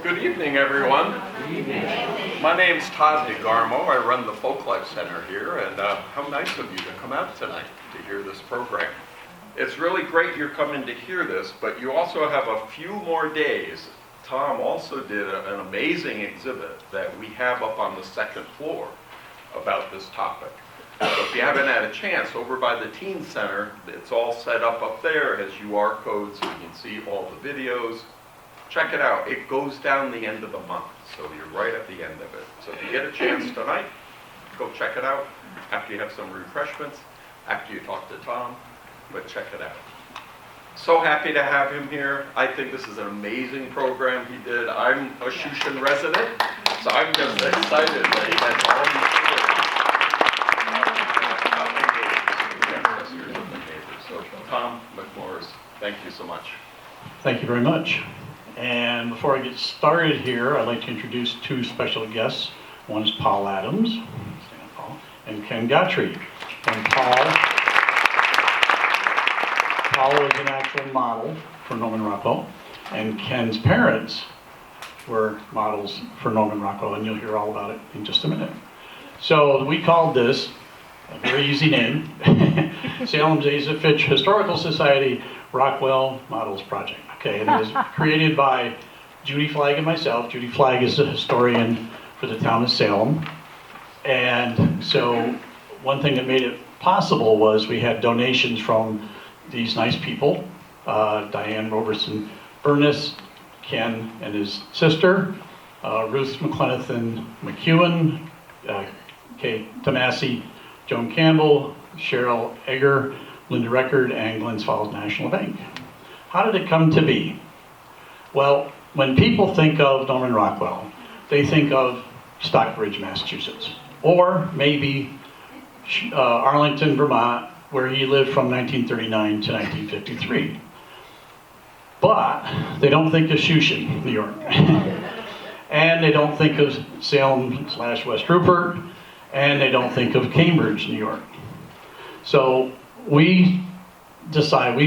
Good evening, everyone. Good evening. My name's Todd DeGarmo. I run the Folklife Center here, and how nice of you to come out tonight to hear this program. It's really great you're coming to hear this, but you also have a few more days. Tom also did an amazing exhibit that we have up on the second floor about this topic. So if you haven't had a chance, over by the Teen Center, it's all set up there, it has QR codes so you can see all the videos. Check it out. It goes down the end of the month, so you're right at the end of it. So if you get a chance tonight, go check it out after you have some refreshments, after you talk to Tom, but check it out. So happy to have him here. I think this is an amazing program he did. I'm a Shushan resident, so I'm just excited that he has all these neighbors. So Tom McMorris, thank you so much. Thank you very much. And before I get started here, I'd like to introduce two special guests. One is Paul Adams, and Ken Gotty. And Paul is an actual model for Norman Rockwell, and Ken's parents were models for Norman Rockwell, and you'll hear all about it in just a minute. So we called this a very easy name, Salem's Asa Fitch Historical Society Rockwell Models Project. Okay, and it was created by Judy Flagg and myself. Judy Flagg is a historian for the town of Salem. And so one thing that made it possible was we had donations from these nice people, Diane Roberson Burness, Ken and his sister, Ruth McLenithan McEwen, Kay Tomasi, Joan Campbell, Cheryl Egger, Linda Record, and Glens Falls National Bank. How did it come to be? Well, when people think of Norman Rockwell, they think of Stockbridge, Massachusetts, or maybe Arlington, Vermont, where he lived from 1939 to 1953. But they don't think of Shushan, New York. And they don't think of Salem/West Rupert, and they don't think of Cambridge, New York. So we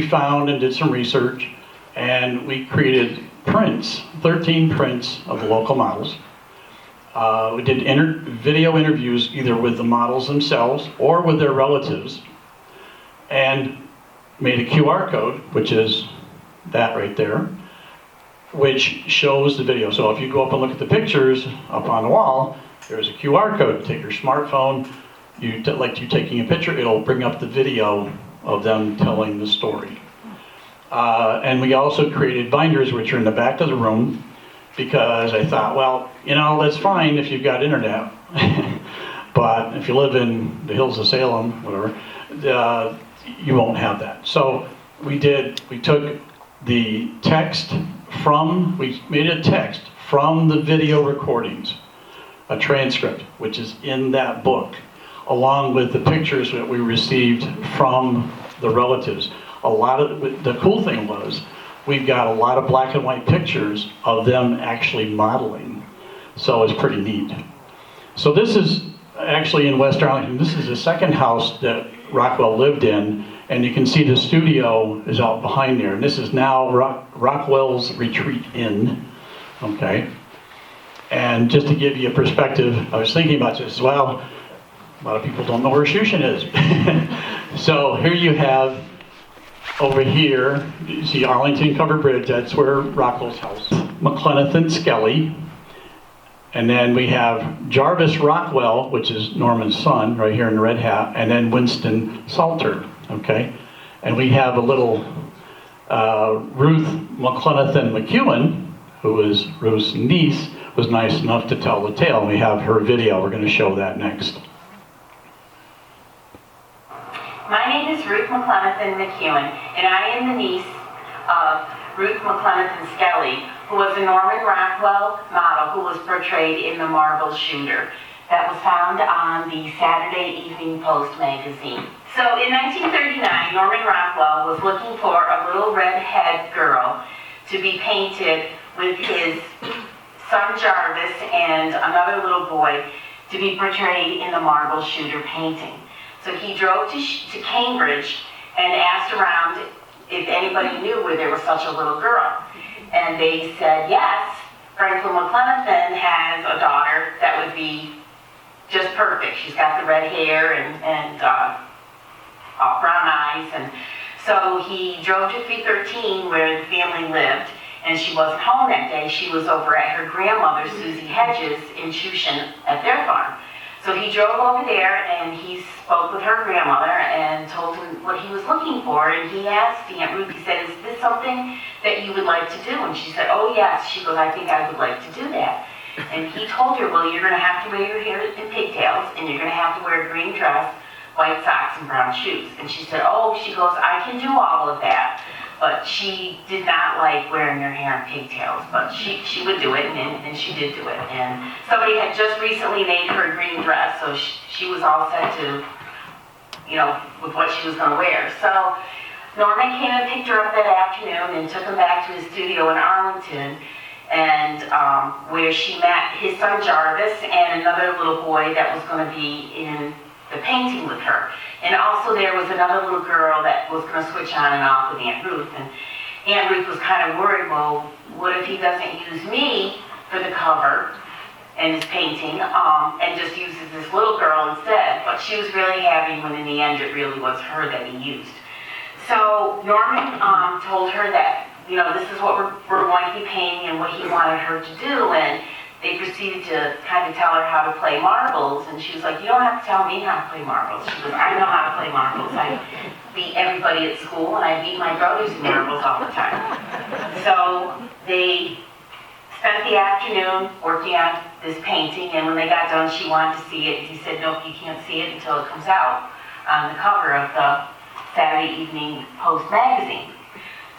found and did some research, and we created prints, 13 prints of the local models. We did video interviews either with the models themselves or with their relatives, and made a QR code, which is that right there, which shows the video. So if you go up and look at the pictures up on the wall, there's a QR code. Take your smartphone, like you taking a picture, it'll bring up the video of them telling the story. And we also created binders, which are in the back of the room, because I thought, well, that's fine if you've got internet, but if you live in the hills of Salem, whatever, you won't have that. So we took the text we made a text from the video recordings, a transcript, which is in that book, along with the pictures that we received from the relatives. The cool thing was, we've got a lot of black and white pictures of them actually modeling. So it's pretty neat. So this is actually in West Arlington. This is the second house that Rockwell lived in, and you can see the studio is out behind there. And this is now Rockwell's Retreat Inn, okay? And just to give you a perspective, I was thinking about this as well. A lot of people don't know where Shushan is. So here you have, over here, you see Arlington Covered Bridge, that's where Rockwell's house. McLenithan Skellie. And then we have Jarvis Rockwell, which is Norman's son, right here in the red hat, and then Winston Salter, okay? And we have a little Ruth McLenithan McEwen, who is Ruth's niece, was nice enough to tell the tale. We have her video, we're gonna show that next. My name is Ruth McLenithan McEwen, and I am the niece of Ruth McLenithan Skellie, who was a Norman Rockwell model who was portrayed in the Marble Shooter that was found on the Saturday Evening Post magazine. So in 1939, Norman Rockwell was looking for a little redhead girl to be painted with his son Jarvis and another little boy to be portrayed in the Marble Shooter painting. So he drove to Cambridge and asked around if anybody knew where there was such a little girl. And they said yes, McLenithan has a daughter that would be just perfect. She's got the red hair and brown eyes, and so he drove to 313 where the family lived, and she wasn't home that day. She was over at her grandmother, Susie Hedges, in Shushan at their farm. So he drove over there and he spoke with her grandmother and told him what he was looking for, and he asked Aunt Ruth, he said, "Is this something that you would like to do?" And she said, "Oh yes." She goes, "I think I would like to do that." And he told her, "Well, you're going to have to wear your hair in pigtails, and you're going to have to wear a green dress, white socks, and brown shoes." And she said, "Oh," she goes, "I can do all of that." But she did not like wearing her hair in pigtails, but she would do it, and she did do it. And somebody had just recently made her a green dress, so she was all set to, with what she was going to wear. So Norman came and picked her up that afternoon and took him back to his studio in Arlington, and where she met his son Jarvis and another little boy that was going to be in the painting with her. And also there was another little girl that was going to switch on and off with Aunt Ruth. And Aunt Ruth was kind of worried, well, what if he doesn't use me for the cover and his painting, and just uses this little girl instead? But she was really happy when in the end it really was her that he used. So Norman told her that, this is what we're going to be painting and what he wanted her to do. And they proceeded to kind of tell her how to play marbles, and she was like, "You don't have to tell me how to play marbles." She goes, "I know how to play marbles. I beat everybody at school, and I beat my brothers in marbles all the time." So they spent the afternoon working on this painting, and when they got done, she wanted to see it. He said, "Nope, you can't see it until it comes out on the cover of the Saturday Evening Post magazine."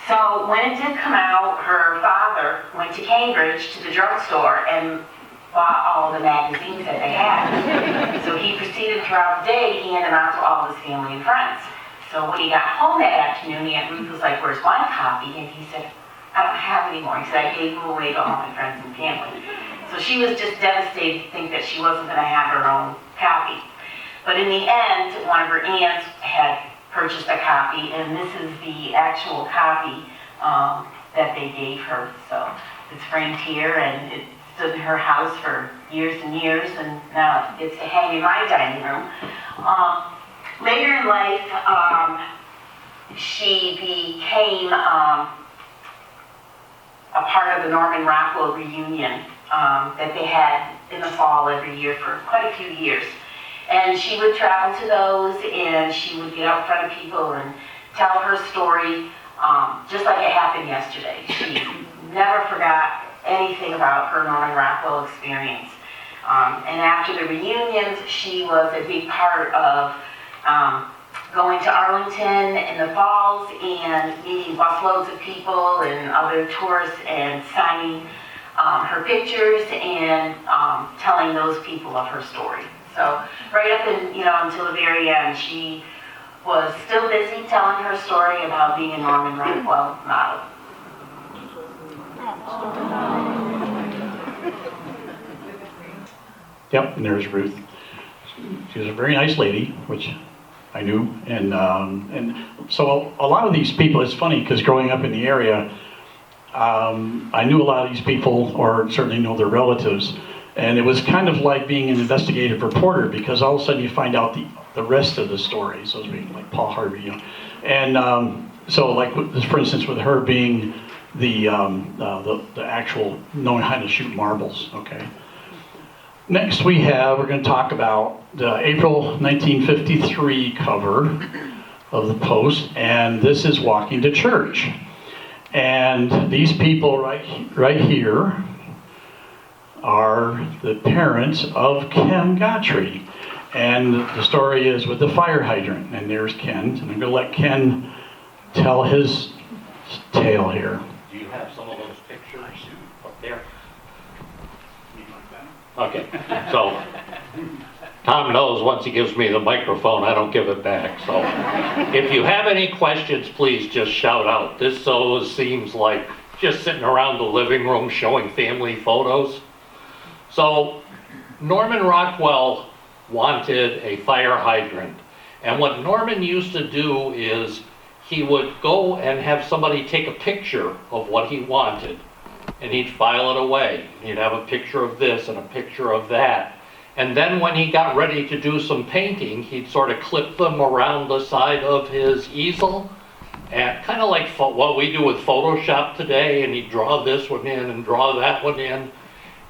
So when it did come out, her father went to Cambridge to the drugstore and bought all the magazines that they had. So he proceeded throughout the day to hand them out to all his family and friends. So when he got home that afternoon, Aunt Ruth was like, "Where's my copy?" And he said, "I don't have any more." He said, "I gave them away to all my friends and family." So she was just devastated to think that she wasn't going to have her own copy. But in the end, one of her aunts had purchased a copy, and this is the actual copy that they gave her. So it's framed here, and it stood in her house for years and years, and now it gets to hang in my dining room. Later in life, she became a part of the Norman Rockwell reunion that they had in the fall every year for quite a few years. And she would travel to those, and she would get up in front of people and tell her story just like it happened yesterday. She never forgot anything about her Norman Rockwell experience. And after the reunions, she was a big part of going to Arlington in the falls and meeting busloads of people and other tourists and signing her pictures and telling those people of her story. So right up until the very end, she was still busy telling her story about being a Norman Rockwell model. Yep, and there's Ruth. She was a very nice lady, which I knew, and so a lot of these people, it's funny because growing up in the area, I knew a lot of these people, or certainly know their relatives, and it was kind of like being an investigative reporter because all of a sudden you find out the rest of the stories, those being like Paul Harvey, and so like for instance with her being the actual knowing how to shoot marbles, okay. Next we're going to talk about the April 1953 cover of the Post, and this is Walking to Church. And these people right here are the parents of Ken Gotty. And the story is with the fire hydrant, and there's Ken. And I'm going to let Ken tell his tale here. Do you have some of those pictures up there? Okay, so Tom knows once he gives me the microphone, I don't give it back. So if you have any questions, please just shout out. This always seems like just sitting around the living room showing family photos. So Norman Rockwell wanted a fire hydrant. And what Norman used to do is he would go and have somebody take a picture of what he wanted. and he'd file it away. He'd have a picture of this and a picture of that. And then when he got ready to do some painting, he'd sort of clip them around the side of his easel, and kind of like what we do with Photoshop today, and he'd draw this one in and draw that one in.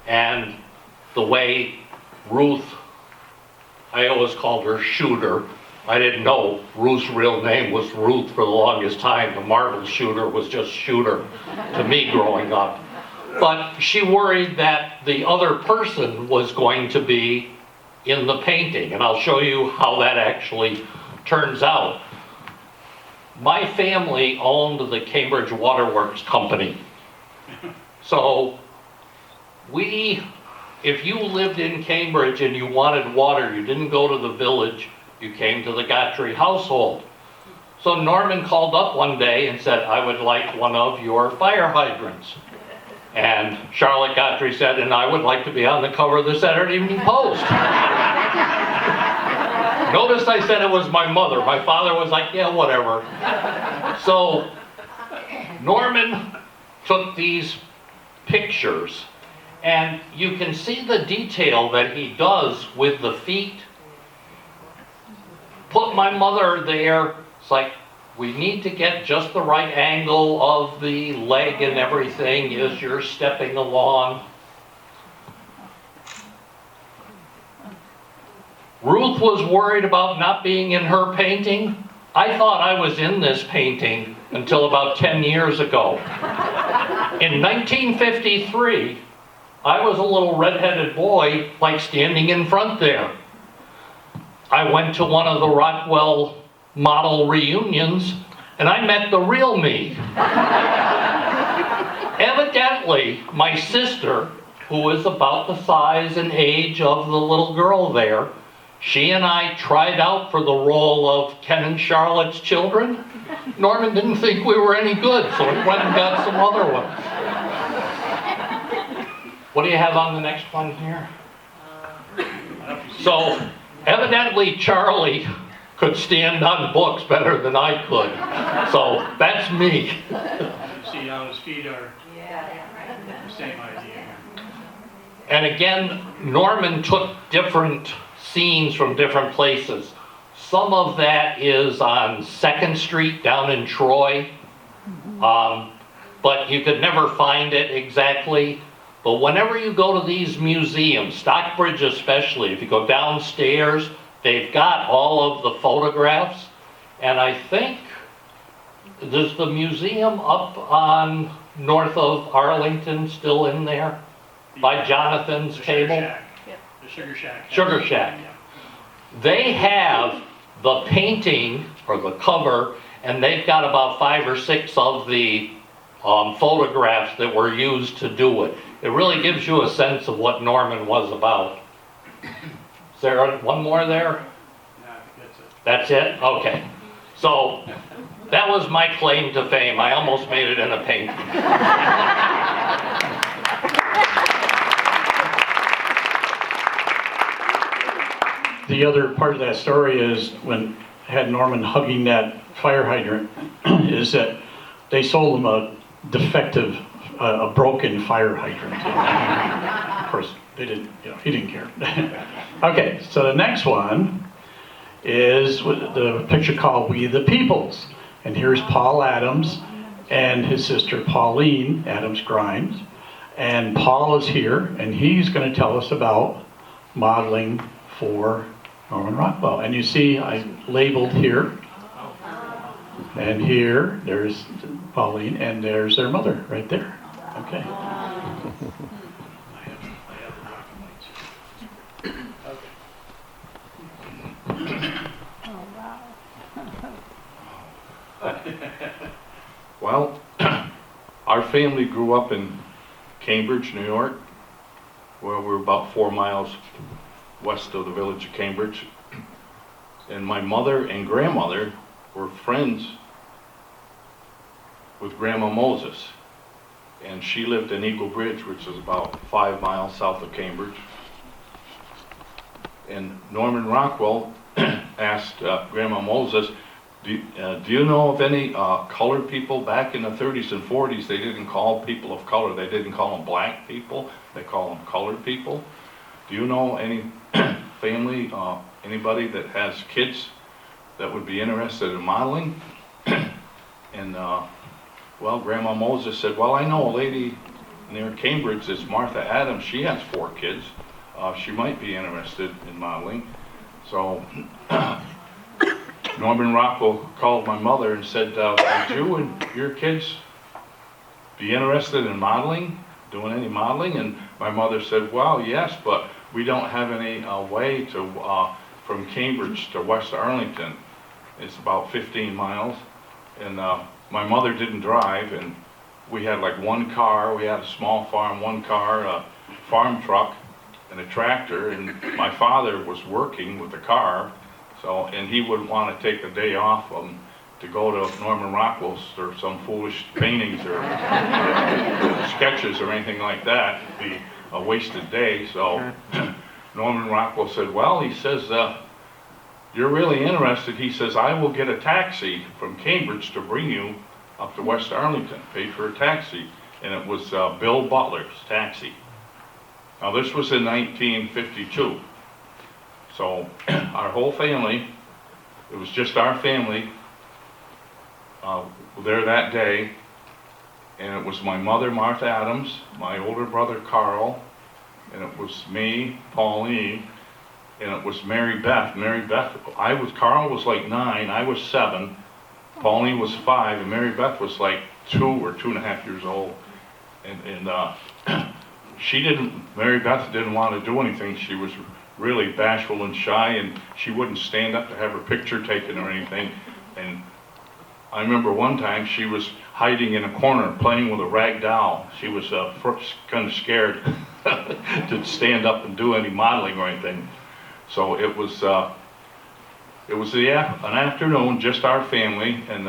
And the way Ruth, I always called her Shooter. I didn't know Ruth's real name was Ruth for the longest time. The marble shooter was just Shooter to me growing up. But she worried that the other person was going to be in the painting, and I'll show you how that actually turns out. My family owned the Cambridge Waterworks Company. So if you lived in Cambridge and you wanted water, you didn't go to the village, you came to the Gotty household. So Norman called up one day and said, I would like one of your fire hydrants. And Charlotte Gotty said, and I would like to be on the cover of the Saturday Evening Post. Notice I said it was my mother. My father was like, yeah, whatever. So Norman took these pictures, and you can see the detail that he does with the feet. Put my mother there. It's like, we need to get just the right angle of the leg and everything as you're stepping along. Ruth was worried about not being in her painting. I thought I was in this painting until about 10 years ago. In 1953, I was a little red-headed boy, like standing in front there. I went to one of the Rockwell model reunions, and I met the real me. Evidently, my sister, who was about the size and age of the little girl there, she and I tried out for the role of Ken and Charlotte's children. Norman didn't think we were any good, so he went and got some other ones. What do you have on the next one here? So, evidently Charlie could stand on books better than I could. So, that's me. See how his feet are the same idea. And again, Norman took different scenes from different places. Some of that is on 2nd Street down in Troy, but you could never find it exactly. But whenever you go to these museums, Stockbridge especially, if you go downstairs, they've got all of the photographs. And I think there's the museum up on north of Arlington still in there by Jonathan's table. The Sugar Shack. Sugar Shack. Yeah. They have the painting or the cover, and they've got about 5 or 6 of the photographs that were used to do it. It really gives you a sense of what Norman was about. Is there one more there? Yeah, that's it. That's it? Okay. So that was my claim to fame. I almost made it in a painting. The other part of that story is when had Norman hugging that fire hydrant is that they sold him a defective, a broken fire hydrant. Of course, they didn't, he didn't care. Okay, so the next one is the picture called We the Peoples. And here's Paul Adams and his sister Pauline Adams Grimes. And Paul is here, and he's going to tell us about modeling for Norman Rockwell. And you see I labeled here, and here, there's Pauline, and there's their mother right there. Okay. Well, our family grew up in Cambridge, New York, where we're about 4 miles west of the village of Cambridge. And my mother and grandmother were friends with Grandma Moses. And she lived in Eagle Bridge, which is about 5 miles south of Cambridge. And Norman Rockwell asked Grandma Moses, Do you know of any colored people back in the 30s and 40s? They didn't call people of color. They didn't call them black people. They call them colored people. Do you know any family, anybody that has kids that would be interested in modeling? And well, Grandma Moses said, well, I know a lady near Cambridge, it's Martha Adams. She has 4 kids. She might be interested in modeling. So Norman Rockwell called my mother and said, would you and your kids be interested in modeling, doing any modeling? And my mother said, well, yes, but we don't have any way to from Cambridge to West Arlington. It's about 15 miles. And my mother didn't drive, and we had like 1 car. We had a small farm, 1 car, a farm truck, and a tractor. And my father was working with the car, so, and he wouldn't want to take a day off to go to Norman Rockwell's or some foolish paintings or sketches or anything like that. It'd be a wasted day. So Norman Rockwell said, well, he says, you're really interested. He says, I will get a taxi from Cambridge to bring you up to West Arlington. Paid for a taxi. And it was Bill Butler's taxi. Now this was in 1952. So our whole family, it was just our family there that day. And it was my mother, Martha Adams, my older brother, Carl, and it was me, Pauline, and it was Mary Beth. Carl was like 9, I was 7, Pauline was 5, and Mary Beth was like 2 or 2.5 years old. And Mary Beth didn't want to do anything. She was really bashful and shy, and she wouldn't stand up to have her picture taken or anything. And I remember one time she was hiding in a corner playing with a rag doll. She was kind of scared to stand up and do any modeling or anything. So it was an afternoon, just our family, and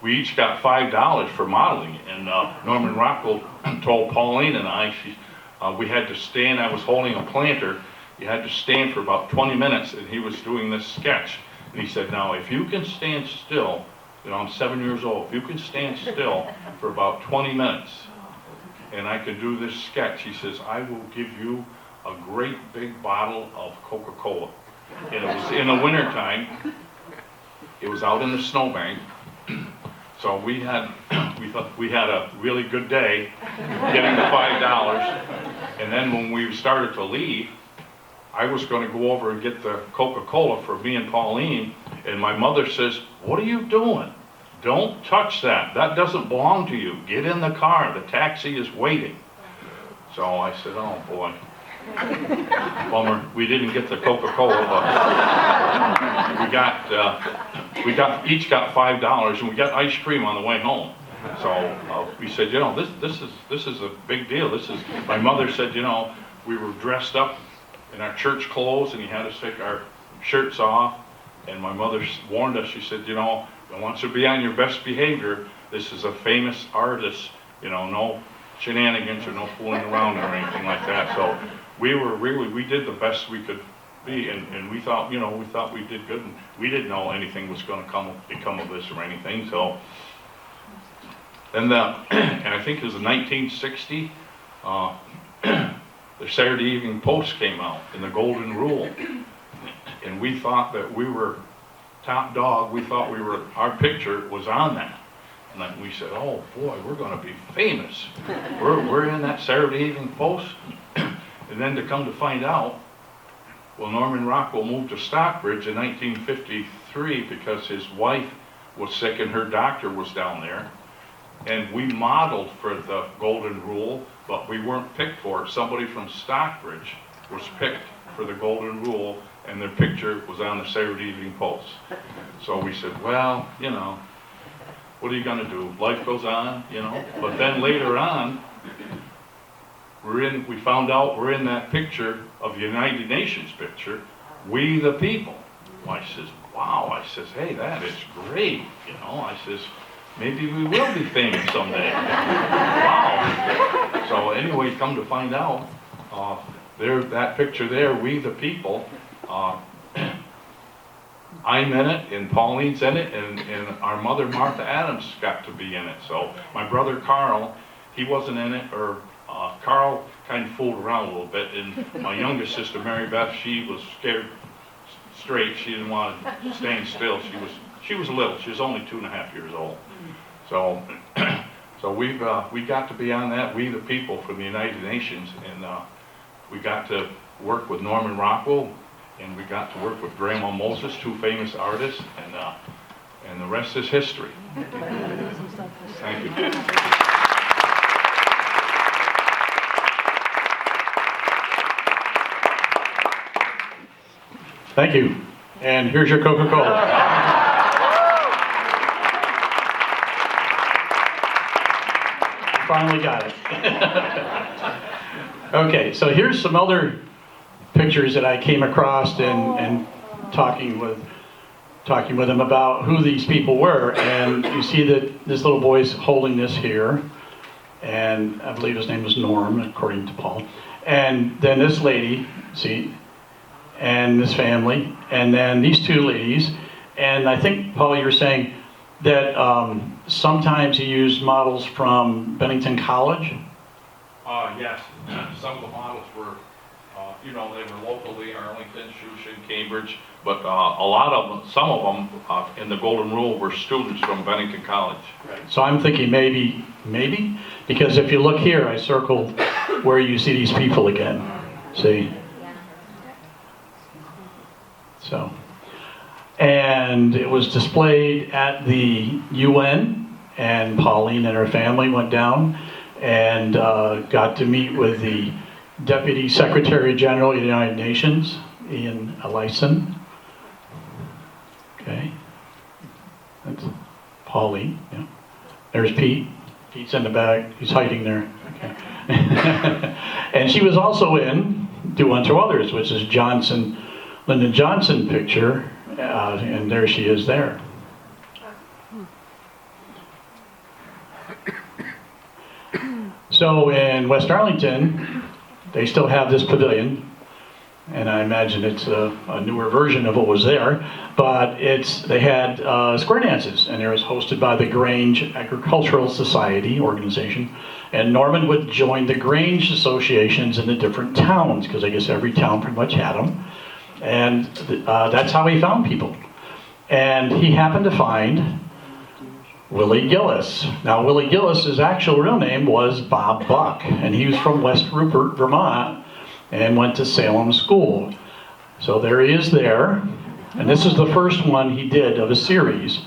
we each got $5 for modeling. And Norman Rockwell told Pauline and I, we had to stand. I was holding a planter. You had to stand for about 20 minutes, and he was doing this sketch. And he said, now, if you can stand still, I'm 7 years old, if you can stand still for about 20 minutes, and I can do this sketch, he says, I will give you a great big bottle of Coca-Cola. And it was in the wintertime. It was out in the snowbank. So we had a really good day getting the $5. And then when we started to leave, I was going to go over and get the Coca-Cola for me and Pauline. And my mother says, what are you doing? Don't touch that. That doesn't belong to you. Get in the car. The taxi is waiting. So I said, oh boy. Bummer, we didn't get the Coca-Cola, but we each got $5, and we got ice cream on the way home. So we said, this is a big deal. My mother said, we were dressed up in our church clothes, and you had us take our shirts off. And my mother warned us. She said, I want you to be on your best behavior. This is a famous artist. No shenanigans or no fooling around or anything like that. So we did the best we could be, and we thought we did good, and we didn't know anything was going to become of this or anything. So, and I think it was in 1960, the Saturday Evening Post came out in the Golden Rule, and we thought that we were top dog. We thought our picture was on that. And then we said, oh boy, we're going to be famous. We're in that Saturday Evening Post. And then to come to find out, well, Norman Rockwell moved to Stockbridge in 1953 because his wife was sick and her doctor was down there. And we modeled for the Golden Rule, but we weren't picked for it. Somebody from Stockbridge was picked for the Golden Rule, and their picture was on the Saturday Evening Post. So we said, well, what are you going to do? Life goes on, But then later on, we found out we're in that picture of the United Nations picture, We the People. Well, I says, wow. I says, hey, that is great. I says, maybe we will be famous someday. Wow. So anyway, come to find out, that picture there, We the People, I'm in it, and Pauline's in it, and our mother Martha Adams got to be in it. So my brother Carl, he wasn't in it, or Carl kind of fooled around a little bit, and my youngest sister Mary Beth, she was scared straight. She didn't want to stand still. She was little. She was only 2.5 years old. So so we got to be on that. We the people from the United Nations, and we got to work with Norman Rockwell. And we got to work with Grandma Moses, 2 famous artists, and the rest is history. Thank you. Thank you. And here's your Coca-Cola. Finally got it. Okay, so here's some other pictures that I came across and talking with them about who these people were. And you see that this little boy's holding this here, and I believe his name was Norm, according to Paul. And then this lady, see, and this family, and then these 2 ladies. And I think, Paul, you were saying that sometimes you use models from Bennington College? Yes, some of the models were, they were locally, Arlington, Shushan, Cambridge, but some of them in the Golden Rule were students from Bennington College. Right. So I'm thinking maybe, because if you look here, I circled where you see these people again. See? So, and it was displayed at the UN, and Pauline and her family went down and got to meet with the Deputy Secretary General of the United Nations, Ian Ellison. Okay. That's Pauline, yeah. There's Pete. Pete's in the back. He's hiding there. Okay. And she was also in Do Unto Others, which is Lyndon Johnson picture, and there she is there. So in West Arlington, they still have this pavilion, and I imagine it's a newer version of what was there, but they had square dances, and it was hosted by the Grange Agricultural Society organization, and Norman would join the Grange associations in the different towns, because I guess every town pretty much had them, and that's how he found people. And he happened to find Willie Gillis. Now, Willie Gillis' actual real name was Bob Buck, and he was from West Rupert, Vermont, and went to Salem School. So there he is there, and this is the first one he did of a series.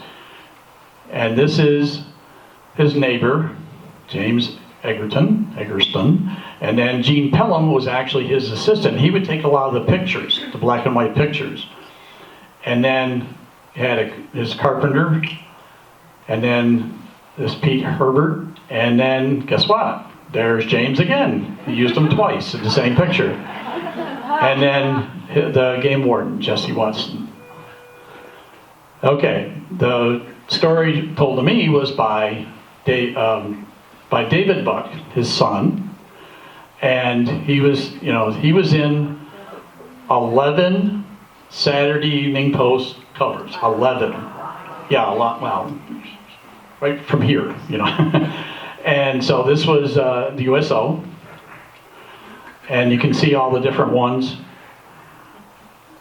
And this is his neighbor, James Eggerston, and then Gene Pelham was actually his assistant. He would take a lot of the pictures, the black and white pictures. And then he had his carpenter, and then this Pete Herbert, and then guess what? There's James again. He used him twice in the same picture. And then the game warden, Jesse Watson. Okay, the story told to me was by David Buck, his son, and he was in 11 Saturday Evening Post covers. 11. Yeah, a lot. Well, right from here, And so this was the USO, and you can see all the different ones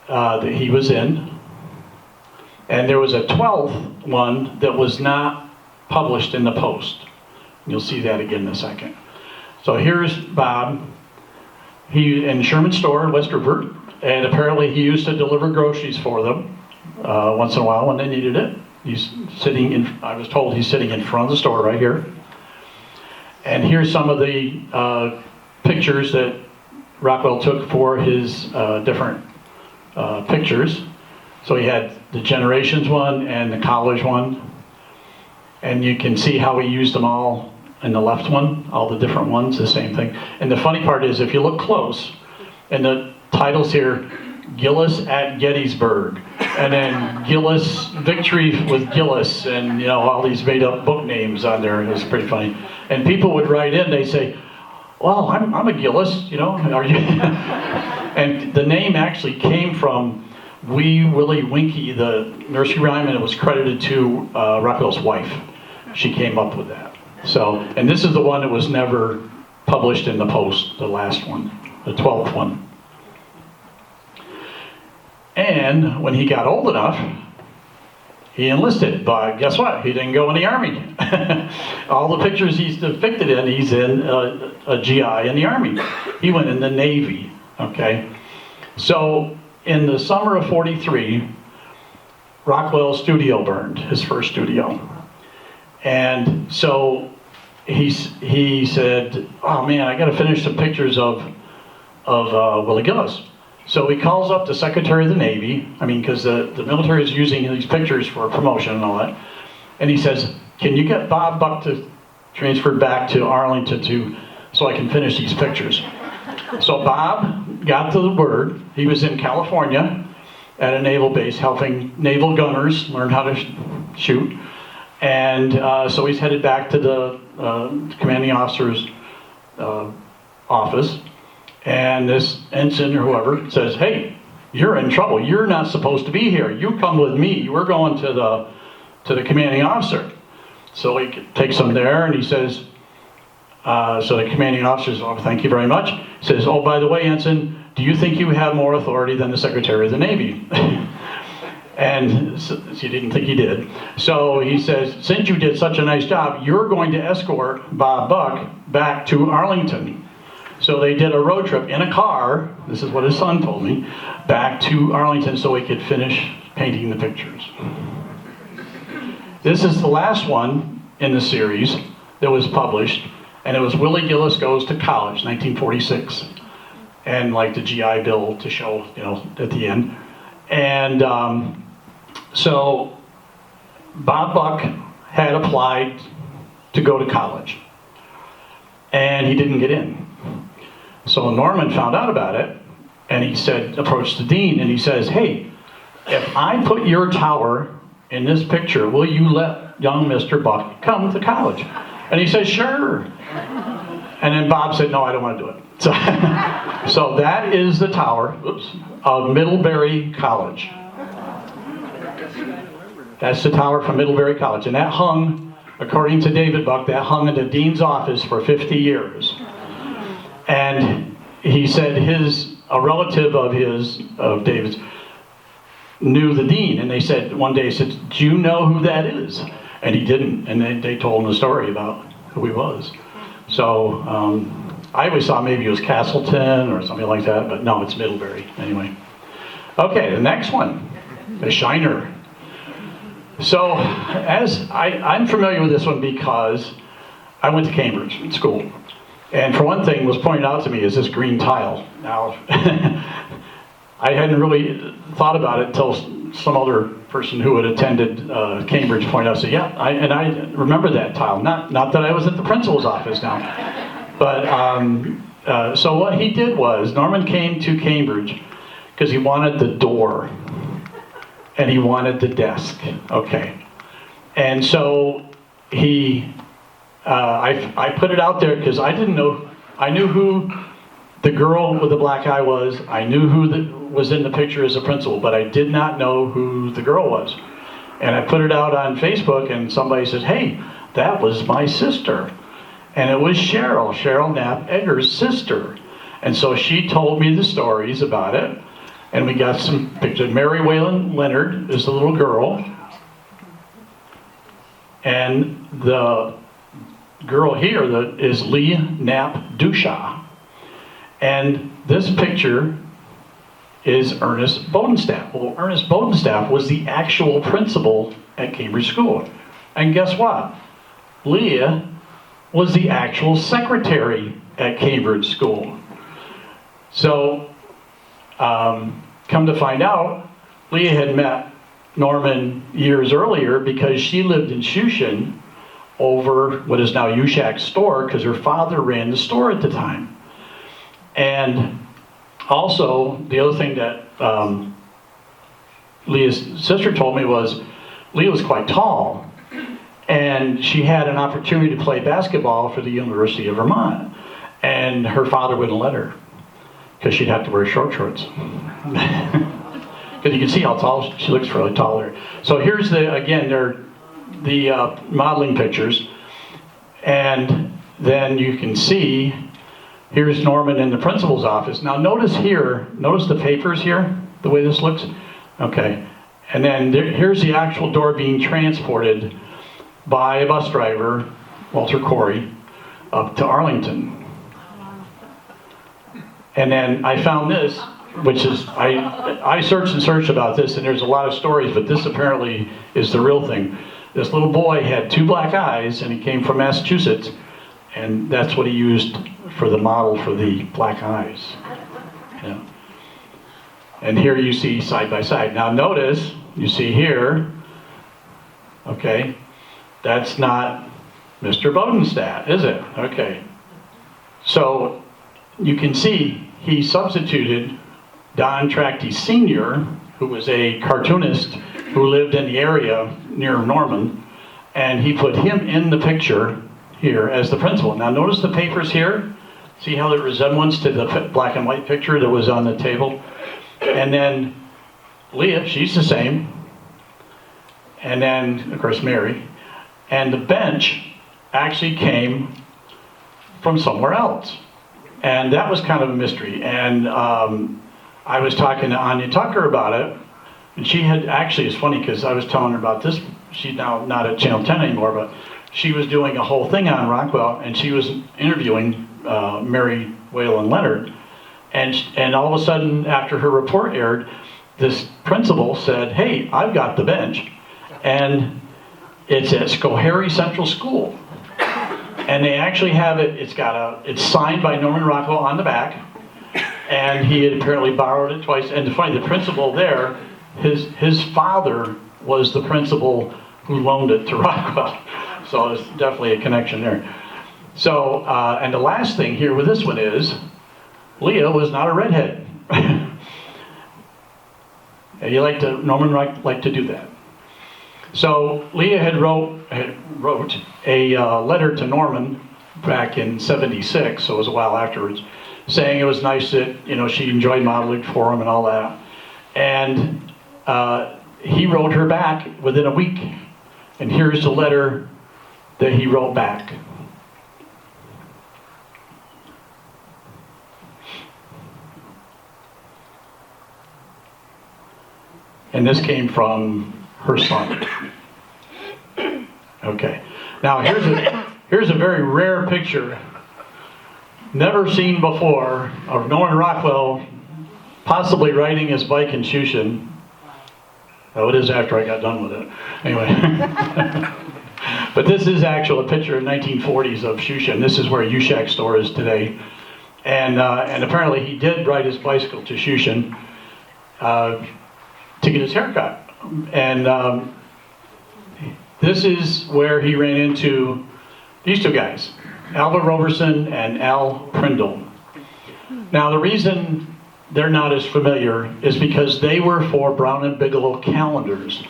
that he was in. And there was a 12th one that was not published in the Post. You'll see that again in a second. So here's Bob. He in Sherman Store in West Rupert, and apparently he used to deliver groceries for them once in a while when they needed it. I was told he's sitting in front of the store right here. And here's some of the pictures that Rockwell took for his different pictures. So he had the Generations one and the college one. And you can see how he used them all in the left one, all the different ones, the same thing. And the funny part is, if you look close, and the titles here, Gillis at Gettysburg, and then Gillis, Victory with Gillis, and all these made up book names on there. It was pretty funny. And people would write in, they say, well, I'm a Gillis, are you? And the name actually came from Willie Winky, the nursery rhyme, and it was credited to Rockwell's wife. She came up with that. So, and this is the one that was never published in the Post, the last one, the 12th one. And when he got old enough, he enlisted, but guess what? He didn't go in the Army. All the pictures he's depicted in, he's in a GI in the Army. He went in the Navy, okay? So, in the summer of '43, Rockwell's studio burned, his first studio. And so he said, oh man, I gotta finish some pictures of Willie Gillis. So he calls up the Secretary of the Navy, because the military is using these pictures for promotion and all that. And he says, can you get Bob Buck to transfer back to Arlington so I can finish these pictures? So Bob got to the word. He was in California at a naval base helping naval gunners learn how to shoot. And so he's headed back to the commanding officer's office. And this ensign or whoever says, hey, you're in trouble. You're not supposed to be here. You come with me. We're going to the commanding officer. So he takes him there and he says, so the commanding officer says, oh, thank you very much. He says, oh, by the way, ensign, do you think you have more authority than the Secretary of the Navy? And so he didn't think he did. So he says, since you did such a nice job, you're going to escort Bob Buck back to Arlington. So they did a road trip in a car, this is what his son told me, back to Arlington so he could finish painting the pictures. This is the last one in the series that was published, and it was Willie Gillis Goes to College, 1946. And like the GI Bill to show, at the end. And so Bob Buck had applied to go to college, and he didn't get in. So Norman found out about it, and he approached the dean, and he says, hey, if I put your tower in this picture, will you let young Mr. Buck come to college? And he says, sure. And then Bob said, no, I don't want to do it. So that is the tower of Middlebury College. That's the tower from Middlebury College. And that hung, according to David Buck, that hung in the dean's office for 50 years. And he said a relative of David's, knew the dean. And they said, one day, he said, do you know who that is? And he didn't. And they told him the story about who he was. So I always thought maybe it was Castleton or something like that, but no, it's Middlebury anyway. Okay, the next one, the Shiner. So I'm familiar with this one because I went to Cambridge in school. And for one thing, was pointed out to me is this green tile. Now, I hadn't really thought about it until some other person who had attended Cambridge pointed out, said, yeah, I remember that tile. Not that I was at the principal's office now. But, so what he did was, Norman came to Cambridge because he wanted the door and he wanted the desk, okay. And so I put it out there because I didn't know, I knew who the girl with the black eye was, I knew who was in the picture as a principal, but I did not know who the girl was. And I put it out on Facebook and somebody said, hey, that was my sister. And it was Cheryl Knapp Egger's sister. And so she told me the stories about it, and we got some pictures. Mary Whalen Leonard is the little girl, and the girl here is Leah Knapp Dusha. And this picture is Ernest Bodenstaff. Well, Ernest Bodenstaff was the actual principal at Cambridge School. And guess what? Leah was the actual secretary at Cambridge School. So, come to find out, Leah had met Norman years earlier because she lived in Shushan over what is now Ushak's store because her father ran the store at the time. And also, the other thing that Leah's sister told me was Leah was quite tall, and she had an opportunity to play basketball for the University of Vermont, and her father wouldn't let her because she'd have to wear short shorts. because you can see how tall she looks really tall there. So here's the modeling pictures, and then you can see here's Norman in the principal's office. Now notice the papers here, the way this looks. Okay, and then here's the actual door being transported by a bus driver, Walter Corey, up to Arlington. And then I found this, which is, I searched and searched about this, and there's a lot of stories, but this apparently is the real thing. This little boy had 2 black eyes, and he came from Massachusetts, and that's what he used for the model for the black eyes. Yeah. And here you see side by side. Now notice, you see here, okay, that's not Mr. Bodenstadt, is it? Okay. So you can see he substituted Don Trachte Sr., who was a cartoonist who lived in the area near Norman, and he put him in the picture here as the principal. Now notice the papers here. See how the resemblance to the black and white picture that was on the table? And then Leah, she's the same. And then, of course, Mary. And the bench actually came from somewhere else. And that was kind of a mystery. And I was talking to Anya Tucker about it. And she had, actually, it's funny because I was telling her about this. She's now not at Channel 10 anymore, but she was doing a whole thing on Rockwell, and she was interviewing Mary, Whalen, Leonard. And all of a sudden, after her report aired, this principal said, hey, I've got the bench. And it's at Schoharie Central School. And they actually have it, it's signed by Norman Rockwell on the back. And he had apparently borrowed it twice. And to find the principal there, his father was the principal who loaned it to Rockwell. So there's definitely a connection there. So, and the last thing here with this one is, Leah was not a redhead. Norman liked to do that. So Leah had wrote a letter to Norman back in '76, so it was a while afterwards, saying it was nice that she enjoyed modeling for him and all that. And he wrote her back within a week. And here's the letter that he wrote back. And this came from her son. Okay. Now here's a very rare picture, never seen before, of Norman Rockwell possibly riding his bike in Shushan. Oh, it is after I got done with it. Anyway. But this is actually a picture in 1940s of Shushan. This is where Ushak store is today. And apparently he did ride his bicycle to Shushan to get his haircut. And this is where he ran into these 2 guys, Alva Roberson and Al Prindle. Now the reason they're not as familiar is because they were for Brown and Bigelow calendars.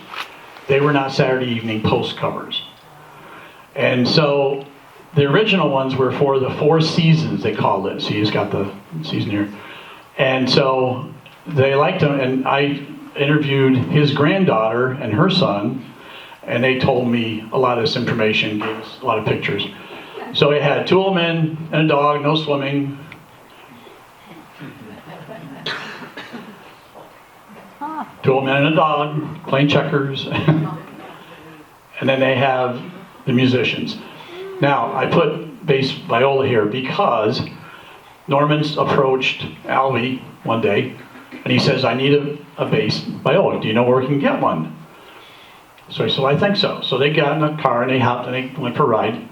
They were not Saturday Evening Post covers. And so the original ones were for the 4 seasons, they called it. See, he's got the season here. And so they liked him, and I interviewed his granddaughter and her son, and they told me a lot of this information, gave us a lot of pictures. So it had 2 old men and a dog, no swimming. Two old men and a dog playing checkers. And then they have the musicians. Now, I put bass viola here because Norman's approached Alvy one day, and he says, I need a bass viola. Do you know where we can get one? So he said, I think so. So they got in a car, and they hopped, and they went for a ride.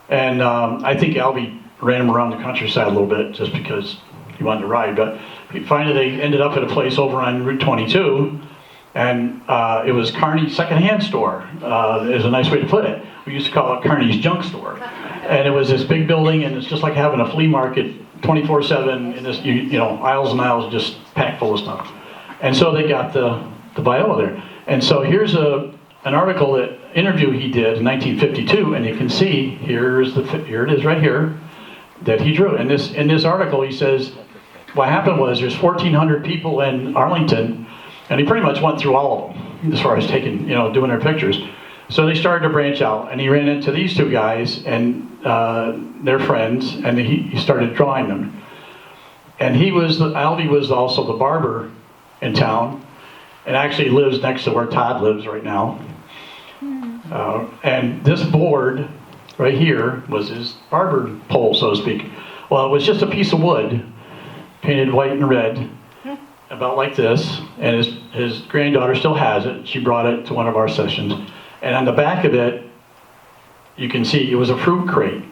And I think Alvy ran him around the countryside a little bit just because he wanted to ride. But finally, they ended up at a place over on Route 22, and it was Carney's secondhand store, is a nice way to put it. We used to call it Carney's junk store. And it was this big building, and it's just like having a flea market 24/7, in this, aisles and aisles just packed full of stuff. And so they got the viola there. And so here's an article, that interview he did in 1952, and you can see here it is right here that he drew. And in this article he says what happened was there's 1,400 people in Arlington, And he pretty much went through all of them as far as taking, doing their pictures. So they started to branch out, and he ran into these two guys and their friends, and he started drawing them. And Alvy was also the barber in town, and actually lives next to where Todd lives right now. And this board right here was his barber pole, so to speak. Well, it was just a piece of wood, painted white and red, about like this, and his granddaughter still has it. She brought it to one of our sessions. And on the back of it, you can see it was a fruit crate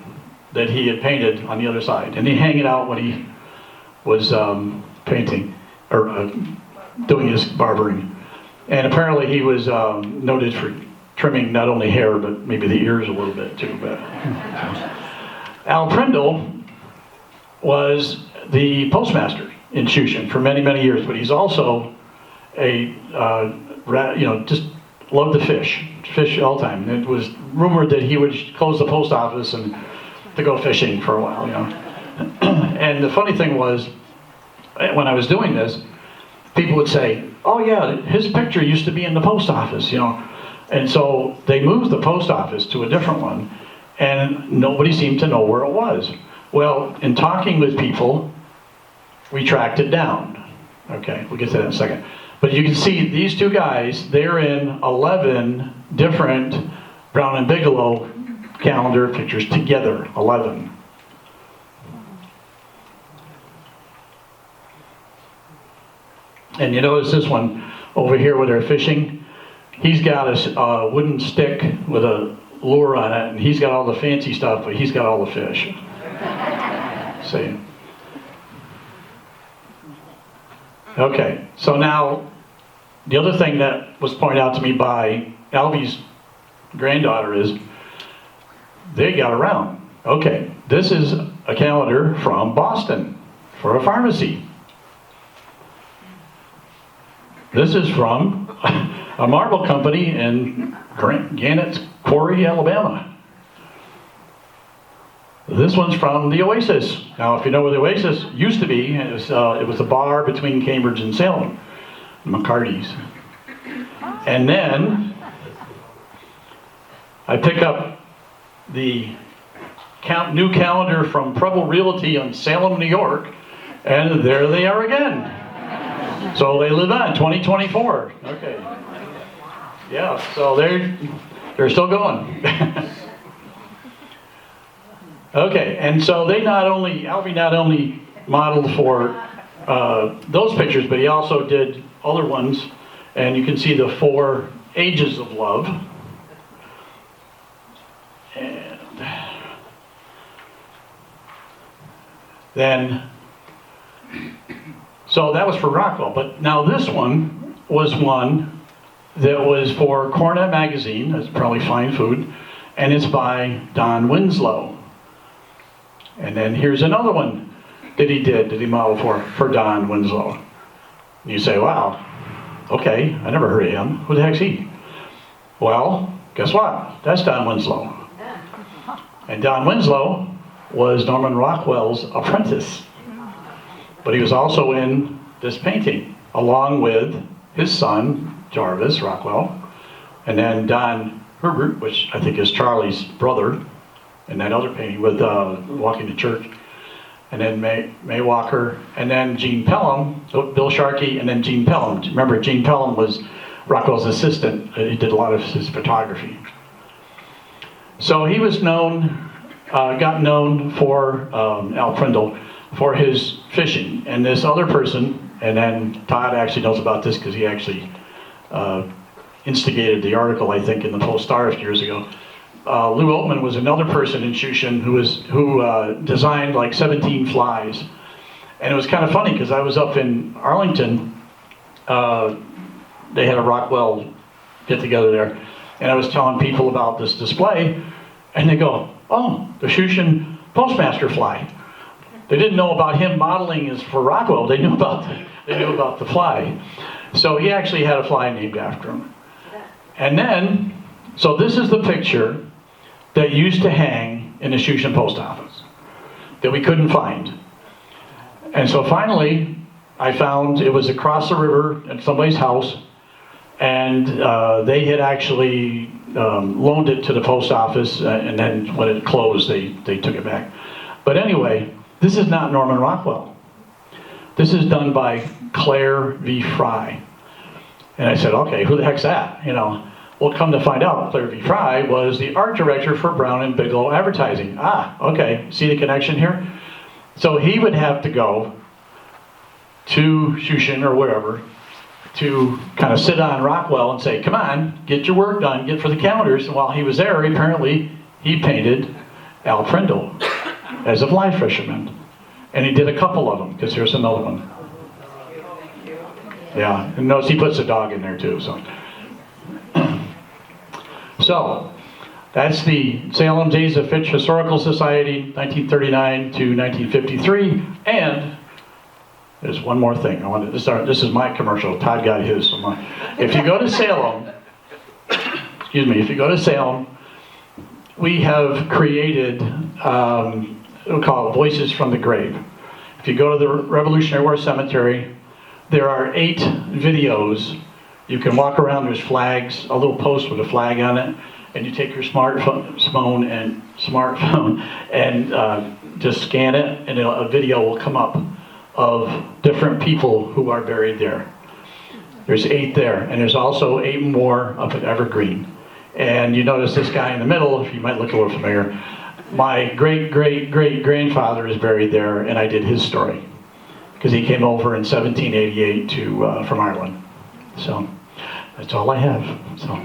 that he had painted on the other side. And he'd hang it out when he was painting, or doing his barbering. And apparently he was noted for trimming not only hair, but maybe the ears a little bit too. But Al Prindle was the postmaster in Shushan for many, many years, but he's also just loved to fish all the time. It was rumored that he would close the post office and to go fishing for a while, And the funny thing was, when I was doing this, people would say, "Oh yeah, his picture used to be in the post office," And so they moved the post office to a different one, and nobody seemed to know where it was. Well, in talking with people, we tracked it down. Okay, we'll get to that in a second. But you can see these two guys, they're in 11 different Brown and Bigelow calendar pictures together, 11. And you notice this one over here where they're fishing, he's got a wooden stick with a lure on it, and he's got all the fancy stuff, but he's got all the fish. See? Okay, so now, the other thing that was pointed out to me by Alvy's granddaughter is, they got around. Okay, this is a calendar from Boston for a pharmacy. This is from a marble company in Gannett's Quarry, Alabama. This one's from the Oasis. Now, if you know where the Oasis used to be, it was a bar between Cambridge and Salem, McCarty's. And then I pick up the new calendar from Prindle Realty in Salem, New York, and there they are again. So they live on 2024. Okay. Yeah, so they're still going. Okay, and so Alvy not only modeled for those pictures, but he also did other ones, and you can see the 4 ages of love. And then, so that was for Rockwell, but now this one was one that was for Cornet Magazine, that's probably fine food, and it's by Don Winslow. And then here's another one that he modeled for Don Winslow. And you say, wow, okay, I never heard of him. Who the heck's he? Well, guess what? That's Don Winslow. And Don Winslow was Norman Rockwell's apprentice. But he was also in this painting, along with his son, Jarvis Rockwell, and then Don Herbert, which I think is Charlie's brother, and that other painting with Walking to Church, and then May Walker, and then Gene Pelham, Bill Sharkey, and then Gene Pelham. Remember, Gene Pelham was Rockwell's assistant. He did a lot of his photography. So he was got known for, Al Prindle, for his fishing. And this other person, and then Todd actually knows about this because he actually instigated the article, I think, in the Post-Star years ago. Lou Oatman was another person in Shushan who designed like 17 flies. And it was kind of funny because I was up in Arlington. They had a Rockwell get together there. And I was telling people about this display. And they go, oh, the Shushan postmaster fly. They didn't know about him modeling as for Rockwell. They knew about the fly. So he actually had a fly named after him. And then, so this is the picture that used to hang in the Shushan post office that we couldn't find. And so finally, I found it was across the river at somebody's house, and they had actually loaned it to the post office, and then when it closed, they took it back. But anyway, this is not Norman Rockwell. This is done by Claire V. Fry. And I said, okay, who the heck's that? You know, well, come to find out, Claire V. Fry was the art director for Brown and Bigelow Advertising. Ah, okay, see the connection here? So he would have to go to Shushan or wherever to kind of sit on Rockwell and say, come on, get your work done, get for the calendars. And while he was there, apparently he painted Al Prindle as a fly fisherman. And he did a couple of them, because here's another one. Yeah, and notice he puts a dog in there too, so. So, that's the Salem Asa Fitch Historical Society, 1939 to 1953, and there's one more thing. I wanted to start. This is my commercial. Todd got his. So if you go to Salem, excuse me, if you go to Salem, we have created, we'll call it Voices from the Grave. If you go to the Revolutionary War Cemetery, there are 8 videos. You can walk around, there's flags, a little post with a flag on it, and you take your smartphone and just scan it, and a video will come up of different people who are buried there. There's 8 there, and there's also 8 more up at Evergreen. And you notice this guy in the middle, if you might look a little familiar, my great-great-great-grandfather is buried there, and I did his story, because he came over in 1788 from Ireland. So, that's all I have. So.